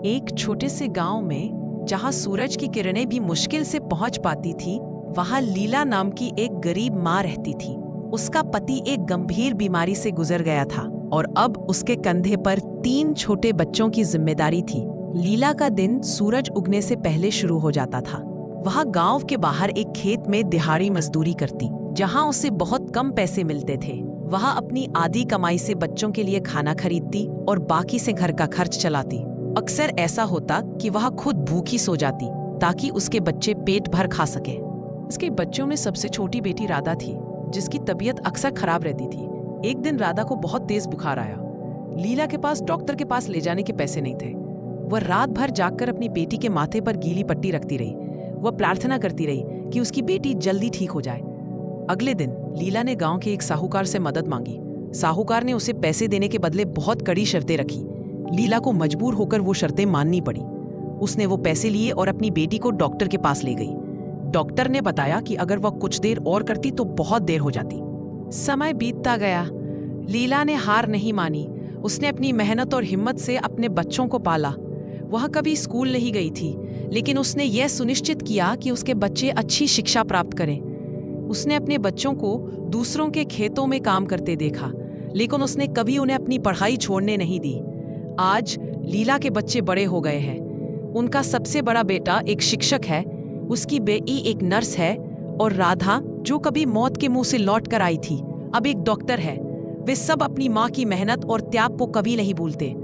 एक छोटे से गांव में जहां सूरज की किरणें भी मुश्किल से पहुंच पाती थी, वहां लीला नाम की एक गरीब माँ रहती थी। उसका पति एक गंभीर बीमारी से गुजर गया था और अब उसके कंधे पर 3 छोटे बच्चों की जिम्मेदारी थी। लीला का दिन सूरज उगने से पहले शुरू हो जाता था। वह गांव के बाहर एक खेत में दिहाड़ी मजदूरी करती, जहां उसे बहुत कम पैसे मिलते थे। वह अपनी आधी कमाई से बच्चों के लिए खाना खरीदती और बाकी से घर का खर्च चलाती। अक्सर ऐसा होता कि वह खुद भूखी सो जाती ताकि उसके बच्चे पेट भर खा सके। उसके बच्चों में सबसे छोटी बेटी राधा थी, जिसकी तबीयत अक्सर खराब रहती थी। एक दिन राधा को बहुत तेज बुखार आया। लीला के पास डॉक्टर के पास ले जाने के पैसे नहीं थे। वह रात भर जागकर अपनी बेटी के माथे पर गीली पट्टी रखती रही। वह प्रार्थना करती रही कि उसकी बेटी जल्दी ठीक हो जाए। अगले दिन लीला ने गांव के एक साहूकार से मदद मांगी। साहूकार ने उसे पैसे देने के बदले बहुत कड़ी शर्तें रखी। लीला को मजबूर होकर वो शर्तें माननी पड़ी। उसने वो पैसे लिए और अपनी बेटी को डॉक्टर के पास ले गई। डॉक्टर ने बताया कि अगर वह कुछ देर और करती तो बहुत देर हो जाती। समय बीतता गया। लीला ने हार नहीं मानी। उसने अपनी मेहनत और हिम्मत से अपने बच्चों को पाला। वह कभी स्कूल नहीं गई थी, लेकिन उसने यह सुनिश्चित किया कि उसके बच्चे अच्छी शिक्षा प्राप्त करें। उसने अपने बच्चों को दूसरों के खेतों में काम करते देखा, लेकिन उसने कभी उन्हें अपनी पढ़ाई छोड़ने नहीं दी। आज लीला के बच्चे बड़े हो गए हैं। उनका सबसे बड़ा बेटा एक शिक्षक है, उसकी बेटी एक नर्स है और राधा, जो कभी मौत के मुंह से लौट कर आई थी, अब एक डॉक्टर है। वे सब अपनी माँ की मेहनत और त्याग को कभी नहीं भूलते।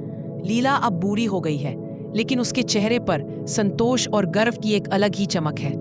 लीला अब बूढ़ी हो गई है, लेकिन उसके चेहरे पर संतोष और गर्व की एक अलग ही चमक है।